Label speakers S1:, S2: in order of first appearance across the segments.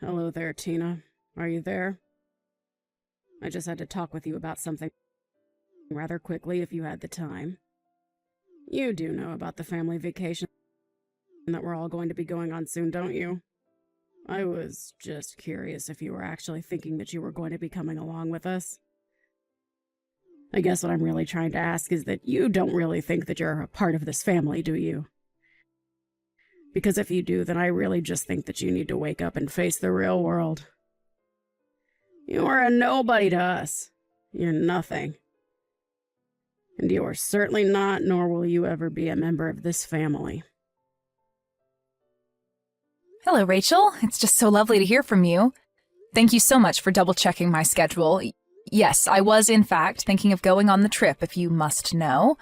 S1: Hello there, Tina. Are you there? I just had to talk with you about something rather quickly if you had the time. You do know about the family vacation that we're all going to be going on soon, don't you? I was just curious if you were actually thinking that you were going to be coming along with us. I guess what I'm really trying to ask is that you don't really think that you're a part of this family, do you? Because if you do, then I really just think that you need to wake up and face the real world. You are a nobody to us. You're nothing. And you are certainly not, nor will you ever be a member of this family.
S2: Hello, Rachel. It's just so lovely to hear from you. Thank you so much for double-checking my schedule. Yes, I was, in fact, thinking of going on the trip, if you must know.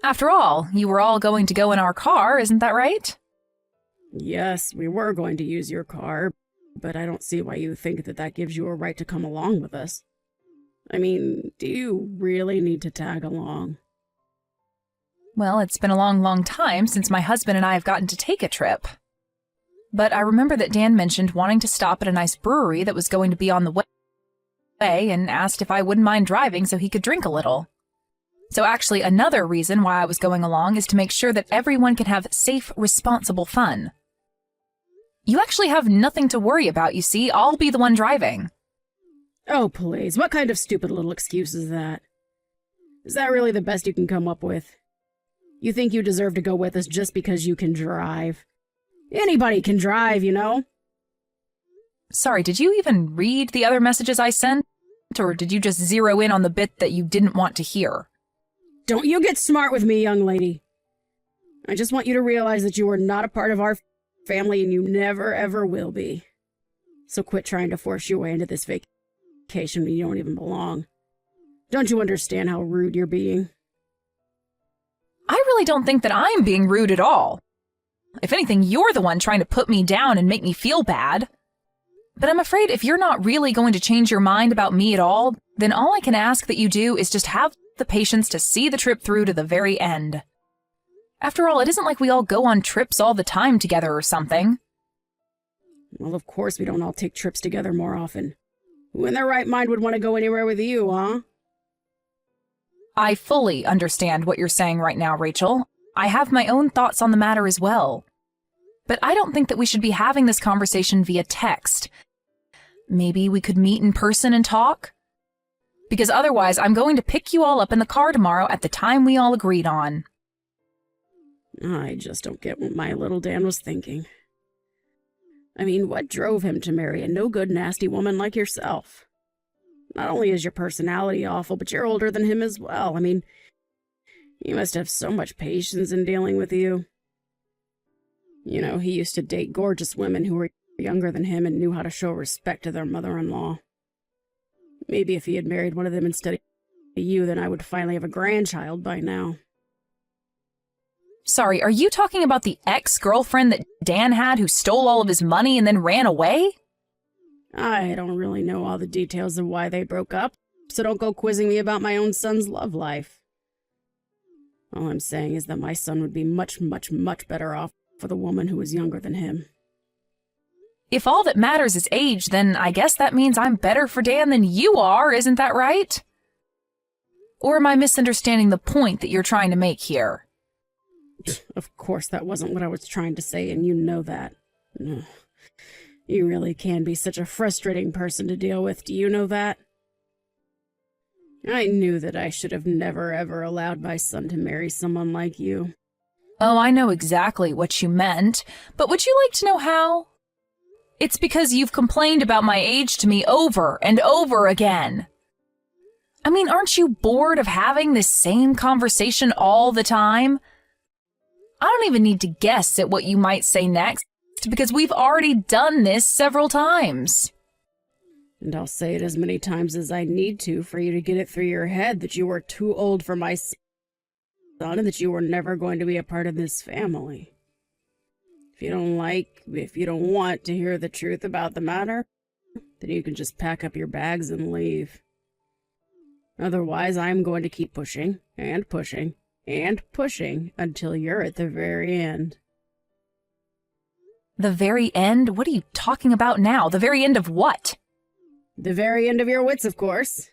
S2: After all, you were all going to go in our car, isn't that right?
S1: Yes, we were going to use your car, but I don't see why you think that gives you a right to come along with us. I mean, do you really need to tag along?
S2: Well, it's been a long, long time since my husband and I have gotten to take a trip. But I remember that Dan mentioned wanting to stop at a nice brewery that was going to be on the way and asked if I wouldn't mind driving so he could drink a little. So actually, another reason why I was going along is to make sure that everyone can have safe, responsible fun. You actually have nothing to worry about, you see. I'll be the one driving.
S1: Oh, please. What kind of stupid little excuse is that? Is that really the best you can come up with? You think you deserve to go with us just because you can drive? Anybody can drive, you know?
S2: Sorry, did you even read the other messages I sent? Or did you just zero in on the bit that you didn't want to hear?
S1: Don't you get smart with me, young lady. I just want you to realize that you are not a part of our family and you never ever will be. So quit trying to force your way into this vacation when you don't even belong. Don't you understand how rude you're being?
S2: I really don't think that I'm being rude at all. If anything, you're the one trying to put me down and make me feel bad. But I'm afraid if you're not really going to change your mind about me at all, then all I can ask that you do is just have the patience to see the trip through to the very end. After all, it isn't like we all go on trips all the time together or something.
S1: Well, of course we don't all take trips together more often. Who in their right mind would want to go anywhere with you, huh?
S2: I fully understand what you're saying right now, Rachel. I have my own thoughts on the matter as well. But I don't think that we should be having this conversation via text. Maybe we could meet in person and talk? Because otherwise, I'm going to pick you all up in the car tomorrow at the time we all agreed on.
S1: I just don't get what my little Dan was thinking. I mean, what drove him to marry a no-good, nasty woman like yourself? Not only is your personality awful, but you're older than him as well. I mean, he must have so much patience in dealing with you. You know, he used to date gorgeous women who were younger than him and knew how to show respect to their mother-in-law. Maybe if he had married one of them instead of you, then I would finally have a grandchild by now.
S2: Sorry, are you talking about the ex-girlfriend that Dan had who stole all of his money and then ran away?
S1: I don't really know all the details of why they broke up, so don't go quizzing me about my own son's love life. All I'm saying is that my son would be much, much, much better off with a woman who was younger than him.
S2: If all that matters is age, then I guess that means I'm better for Dan than you are, isn't that right? Or am I misunderstanding the point that you're trying to make here?
S1: Of course, that wasn't what I was trying to say, and you know that. Ugh. You really can be such a frustrating person to deal with, do you know that? I knew that I should have never ever allowed my son to marry someone like you.
S2: Oh, I know exactly what you meant, but would you like to know how? It's because you've complained about my age to me over and over again. I mean, aren't you bored of having this same conversation all the time? I don't even need to guess at what you might say next, because we've already done this several times.
S1: And I'll say it as many times as I need to for you to get it through your head that you were too old for my son and that you were never going to be a part of this family. If you don't want to hear the truth about the matter, then you can just pack up your bags and leave. Otherwise, I'm going to keep pushing and pushing and pushing until you're at the very end.
S2: The very end? What are you talking about now? The very end of what?
S1: The very end of your wits, of course.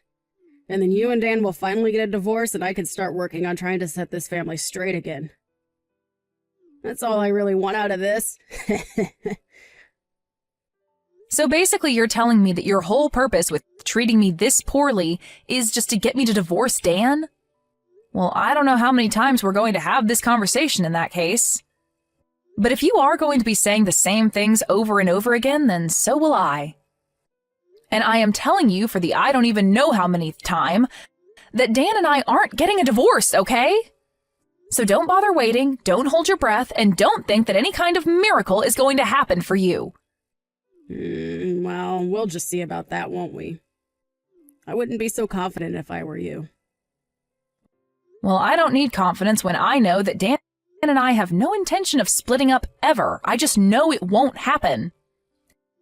S1: And then you and Dan will finally get a divorce and I can start working on trying to set this family straight again. That's all I really want out of this.
S2: So basically you're telling me that your whole purpose with treating me this poorly is just to get me to divorce Dan? Well, I don't know how many times we're going to have this conversation in that case. But if you are going to be saying the same things over and over again, then so will I. And I am telling you for the I don't even know how many time that Dan and I aren't getting a divorce, okay? So don't bother waiting, don't hold your breath, and don't think that any kind of miracle is going to happen for you.
S1: Well, we'll just see about that, won't we? I wouldn't be so confident if I were you.
S2: Well, I don't need confidence when I know that Dan and I have no intention of splitting up ever. I just know it won't happen.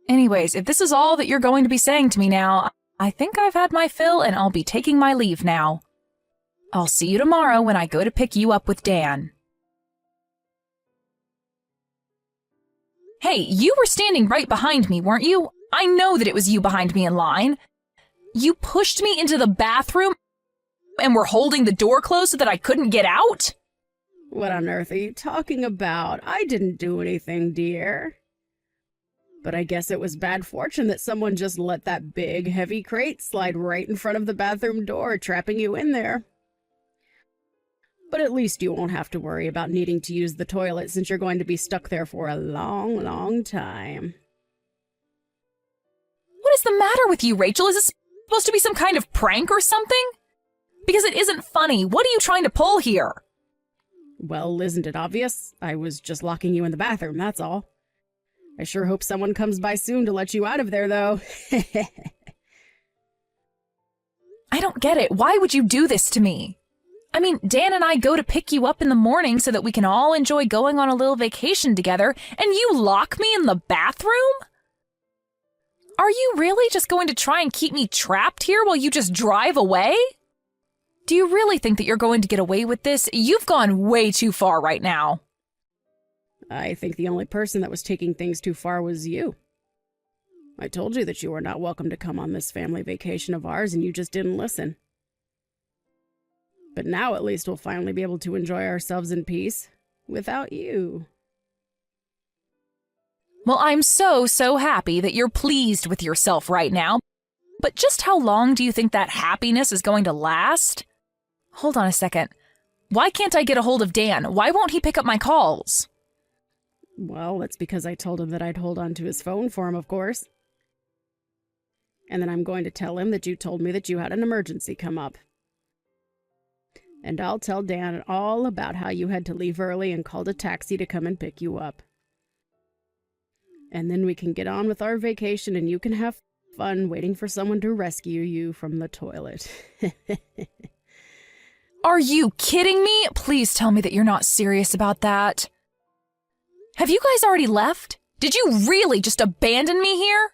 S2: Anyways, if this is all that you're going to be saying to me now, I think I've had my fill and I'll be taking my leave now. I'll see you tomorrow when I go to pick you up with Dan. Hey, you were standing right behind me, weren't you? I know that it was you behind me in line. You pushed me into the bathroom and were holding the door closed so that I couldn't get out?
S1: What on earth are you talking about? I didn't do anything, dear. But I guess it was bad fortune that someone just let that big, heavy crate slide right in front of the bathroom door, trapping you in there. But at least you won't have to worry about needing to use the toilet since you're going to be stuck there for a long, long time.
S2: What is the matter with you, Rachel? Is this supposed to be some kind of prank or something? Because it isn't funny. What are you trying to pull here?
S1: Well, isn't it obvious? I was just locking you in the bathroom, that's all. I sure hope someone comes by soon to let you out of there, though.
S2: I don't get it. Why would you do this to me? I mean, Dan and I go to pick you up in the morning so that we can all enjoy going on a little vacation together, and you lock me in the bathroom? Are you really just going to try and keep me trapped here while you just drive away? Do you really think that you're going to get away with this? You've gone way too far right now.
S1: I think the only person that was taking things too far was you. I told you that you were not welcome to come on this family vacation of ours, and you just didn't listen. But now at least we'll finally be able to enjoy ourselves in peace, without you.
S2: Well, I'm so happy that you're pleased with yourself right now. But just how long do you think that happiness is going to last? Hold on a second. Why can't I get a hold of Dan? Why won't he pick up my calls?
S1: Well, that's because I told him that I'd hold on to his phone for him, of course. And then I'm going to tell him that you told me that you had an emergency come up. And I'll tell Dan all about how you had to leave early and called a taxi to come and pick you up. And then we can get on with our vacation and you can have fun waiting for someone to rescue you from the toilet.
S2: Are you kidding me? Please tell me that you're not serious about that. Have you guys already left? Did you really just abandon me here?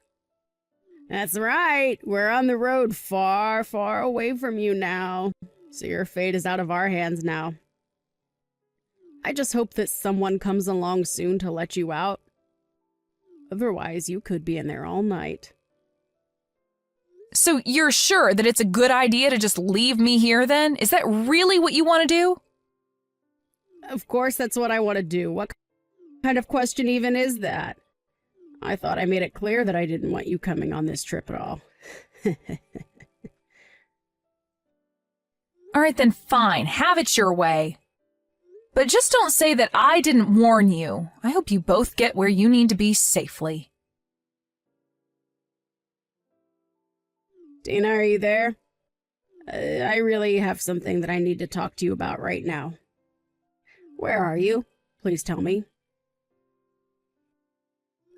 S1: That's right. We're on the road far, far away from you now. So your fate is out of our hands now. I just hope that someone comes along soon to let you out. Otherwise, you could be in there all night.
S2: So you're sure that it's a good idea to just leave me here then? Is that really what you want to do?
S1: Of course, that's what I want to do. What kind of question even is that? I thought I made it clear that I didn't want you coming on this trip at all.
S2: All right, then fine. Have it your way. But just don't say that I didn't warn you. I hope you both get where you need to be safely.
S1: Dana, are you there? I really have something that I need to talk to you about right now. Where are you? Please tell me.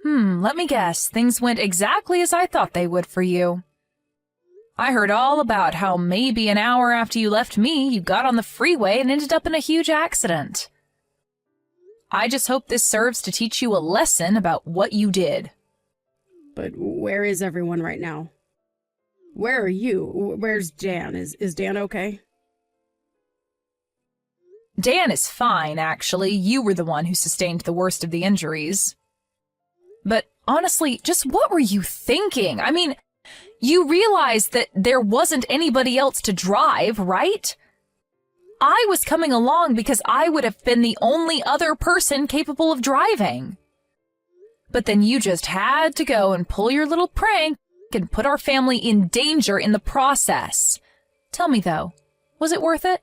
S2: Let me guess. Things went exactly as I thought they would for you. I heard all about how maybe an hour after you left me, you got on the freeway and ended up in a huge accident. I just hope this serves to teach you a lesson about what you did.
S1: But where is everyone right now? Where are you? Where's Dan? Is Dan okay?
S2: Dan is fine, actually. You were the one who sustained the worst of the injuries. honestly, just what were you thinking? I mean, you realize that there wasn't anybody else to drive, right? I was coming along because I would have been the only other person capable of driving. But then you just had to go and pull your little prank and put our family in danger in the process. Tell me, though, was it worth it?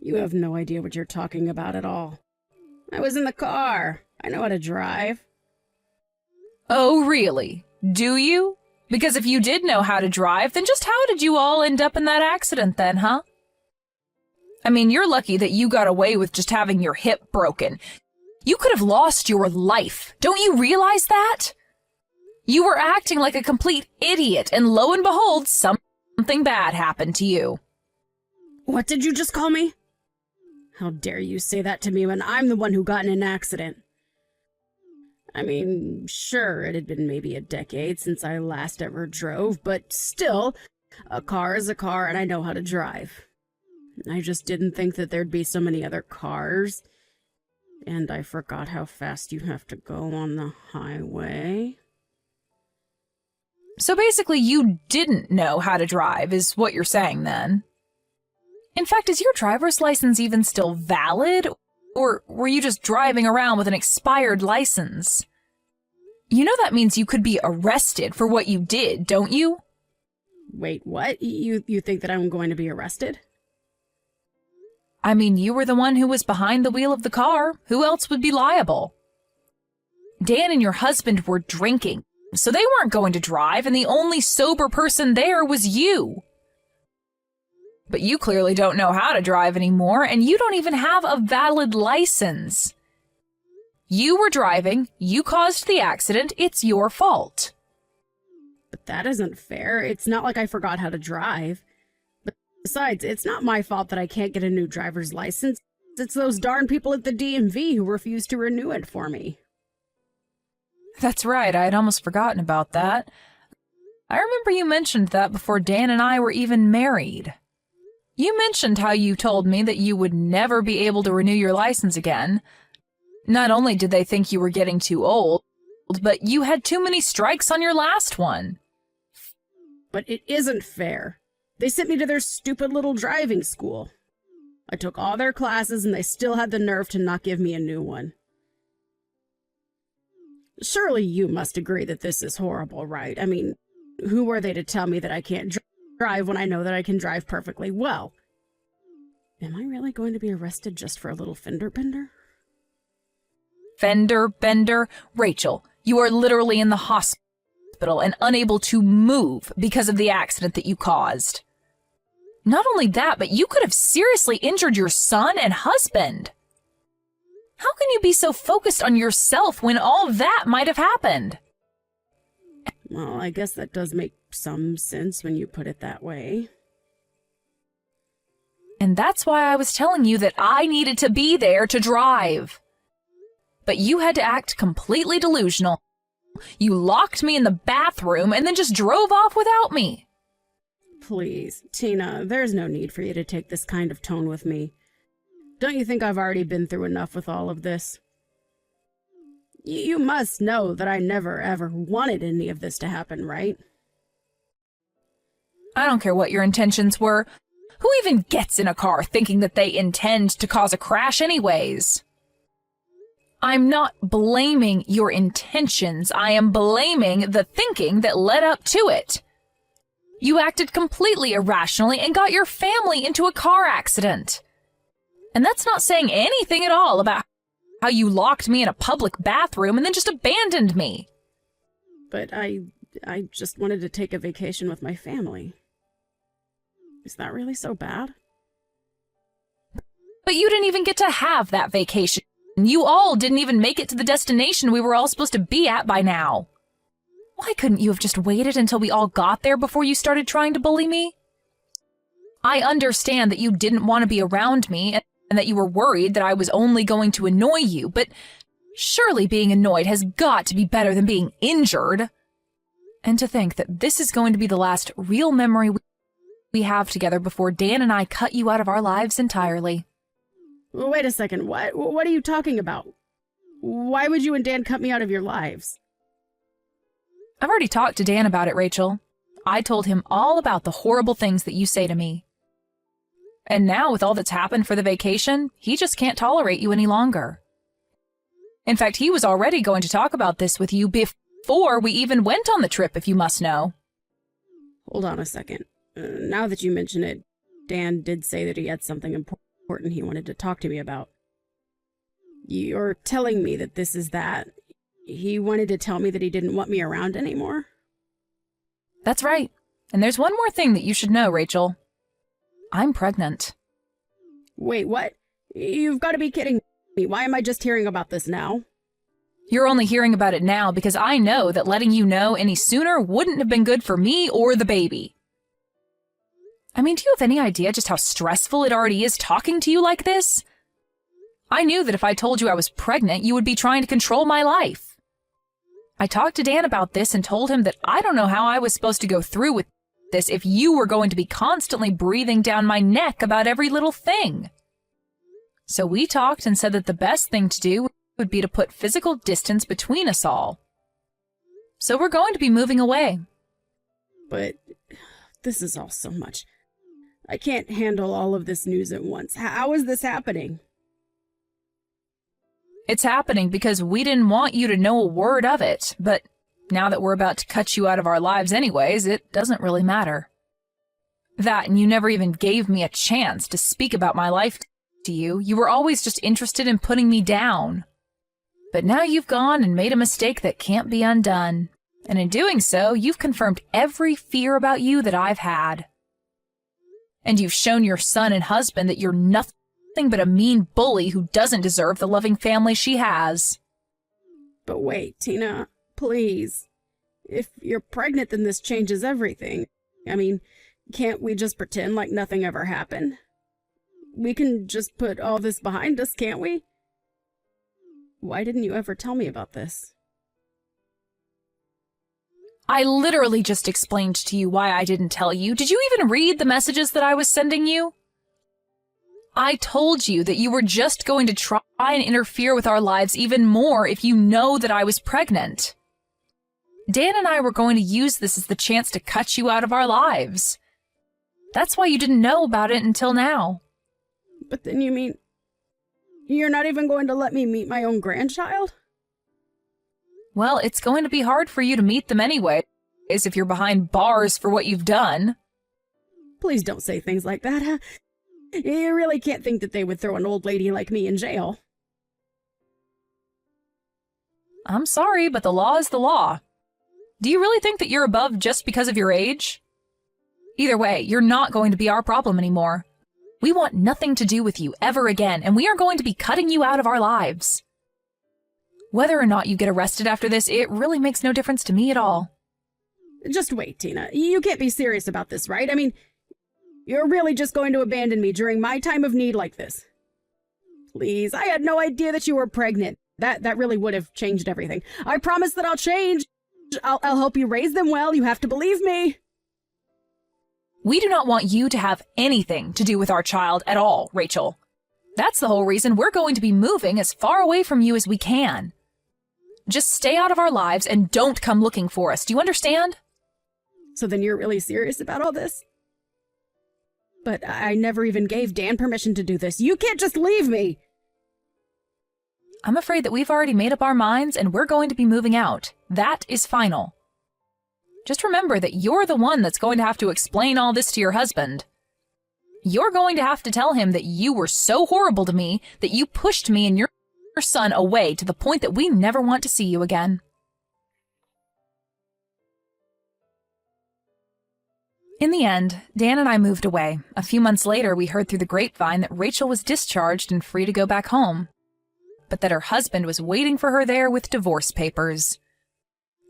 S1: You have no idea what you're talking about at all. I was in the car. I know how to drive.
S2: Oh, really? Do you? Because if you did know how to drive, then just how did you all end up in that accident then, huh? I mean, you're lucky that you got away with just having your hip broken. You could have lost your life. Don't you realize that? You were acting like a complete idiot, and lo and behold, something bad happened to you.
S1: What did you just call me? How dare you say that to me when I'm the one who got in an accident? I mean, sure, it had been maybe a decade since I last ever drove, but still, a car is a car and I know how to drive. I just didn't think that there'd be so many other cars. And I forgot how fast you have to go on the highway.
S2: So basically, you didn't know how to drive, is what you're saying then. In fact, is your driver's license even still valid? Or were you just driving around with an expired license? You know that means you could be arrested for what you did, don't you?
S1: Wait, what? You think that I'm going to be arrested?
S2: I mean, you were the one who was behind the wheel of the car. Who else would be liable? Dan and your husband were drinking, so they weren't going to drive, and the only sober person there was you. But you clearly don't know how to drive anymore, and you don't even have a valid license. You were driving, you caused the accident, it's your fault.
S1: But that isn't fair. It's not like I forgot how to drive. Besides, it's not my fault that I can't get a new driver's license. It's those darn people at the DMV who refuse to renew it for me.
S2: That's right, I had almost forgotten about that. I remember you mentioned that before Dan and I were even married. You mentioned how you told me that you would never be able to renew your license again. Not only did they think you were getting too old, but you had too many strikes on your last one.
S1: But it isn't fair. They sent me to their stupid little driving school. I took all their classes and they still had the nerve to not give me a new one. Surely you must agree that this is horrible, right? I mean, who are they to tell me that I can't drive when I know that I can drive perfectly well? Am I really going to be arrested just for a little fender bender?
S2: Fender bender? Rachel, you are literally in the hospital and unable to move because of the accident that you caused. Not only that, but you could have seriously injured your son and husband. How can you be so focused on yourself when all that might have happened?
S1: Well, I guess that does make some sense when you put it that way.
S2: And that's why I was telling you that I needed to be there to drive. But you had to act completely delusional. You locked me in the bathroom and then just drove off without me.
S1: Please, Tina, there's no need for you to take this kind of tone with me. Don't you think I've already been through enough with all of this? You must know that I never ever wanted any of this to happen, right?
S2: I don't care what your intentions were. Who even gets in a car thinking that they intend to cause a crash anyways? I'm not blaming your intentions. I am blaming the thinking that led up to it. You acted completely irrationally and got your family into a car accident. And that's not saying anything at all about how you locked me in a public bathroom and then just abandoned me.
S1: But I just wanted to take a vacation with my family. Is that really so bad?
S2: But you didn't even get to have that vacation. You all didn't even make it to the destination we were all supposed to be at by now. Why couldn't you have just waited until we all got there before you started trying to bully me? I understand that you didn't want to be around me and that you were worried that I was only going to annoy you, but surely being annoyed has got to be better than being injured. And to think that this is going to be the last real memory we have together before Dan and I cut you out of our lives entirely.
S1: Wait a second, what are you talking about? Why would you and Dan cut me out of your lives?
S2: I've already talked to Dan about it, Rachel. I told him all about the horrible things that you say to me. And now, with all that's happened for the vacation, he just can't tolerate you any longer. In fact, he was already going to talk about this with you before we even went on the trip, if you must know.
S1: Hold on a second. Now that you mention it, Dan did say that he had something important he wanted to talk to me about. You're telling me that this is that. He wanted to tell me that he didn't want me around anymore?
S2: That's right. And there's one more thing that you should know, Rachel. I'm pregnant.
S1: Wait, what? You've got to be kidding me. Why am I just hearing about this now?
S2: You're only hearing about it now because I know that letting you know any sooner wouldn't have been good for me or the baby. I mean, do you have any idea just how stressful it already is talking to you like this? I knew that if I told you I was pregnant, you would be trying to control my life. I talked to Dan about this and told him that I don't know how I was supposed to go through with this if you were going to be constantly breathing down my neck about every little thing. So we talked and said that the best thing to do would be to put physical distance between us all. So we're going to be moving away.
S1: But this is all so much. I can't handle all of this news at once. How is this happening?
S2: It's happening because we didn't want you to know a word of it, but now that we're about to cut you out of our lives anyways, it doesn't really matter. That, and you never even gave me a chance to speak about my life to you. You were always just interested in putting me down. But now you've gone and made a mistake that can't be undone. And in doing so, you've confirmed every fear about you that I've had. And you've shown your son and husband that you're nothing but a mean bully who doesn't deserve the loving family she has.
S1: But wait, Tina, please. If you're pregnant, then this changes everything. I mean, can't we just pretend like nothing ever happened? We can just put all this behind us, can't we? Why didn't you ever tell me about this?
S2: I literally just explained to you why I didn't tell you. Did you even read the messages that I was sending you? I told you that you were just going to try and interfere with our lives even more if you know that I was pregnant. Dan and I were going to use this as the chance to cut you out of our lives. That's why you didn't know about it until now.
S1: But then you mean you're not even going to let me meet my own grandchild?
S2: Well, it's going to be hard for you to meet them anyway, as if you're behind bars for what you've done.
S1: Please don't say things like that, huh? You really can't think that they would throw an old lady like me in jail.
S2: I'm sorry, but the law is the law. Do you really think that you're above just because of your age? Either way, you're not going to be our problem anymore. We want nothing to do with you ever again, and we are going to be cutting you out of our lives. Whether or not you get arrested after this, it really makes no difference to me at all.
S1: Just wait, Tina. You can't be serious about this, right? I mean, you're really just going to abandon me during my time of need like this? Please, I had no idea that you were pregnant. That really would have changed everything. I promise that I'll change. I'll help you raise them well. You have to believe me.
S2: We do not want you to have anything to do with our child at all, Rachel. That's the whole reason we're going to be moving as far away from you as we can. Just stay out of our lives and don't come looking for us. Do you understand?
S1: So then you're really serious about all this? But I never even gave Dan permission to do this. You can't just leave me!
S2: I'm afraid that we've already made up our minds and we're going to be moving out. That is final. Just remember that you're the one that's going to have to explain all this to your husband. You're going to have to tell him that you were so horrible to me that you pushed me and your son away to the point that we never want to see you again. In the end, Dan and I moved away. A few months later, we heard through the grapevine that Rachel was discharged and free to go back home, but that her husband was waiting for her there with divorce papers.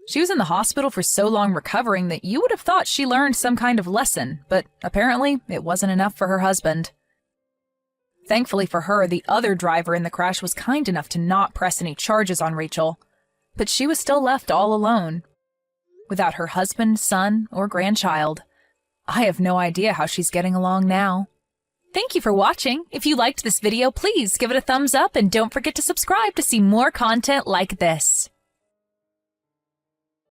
S2: She was in the hospital for so long recovering that you would have thought she learned some kind of lesson, but apparently it wasn't enough for her husband. Thankfully for her, the other driver in the crash was kind enough to not press any charges on Rachel, but she was still left all alone, without her husband, son, or grandchild. I have no idea how she's getting along now. Thank you for watching. If you liked this video, please give it a thumbs up and don't forget to subscribe to see more content like this.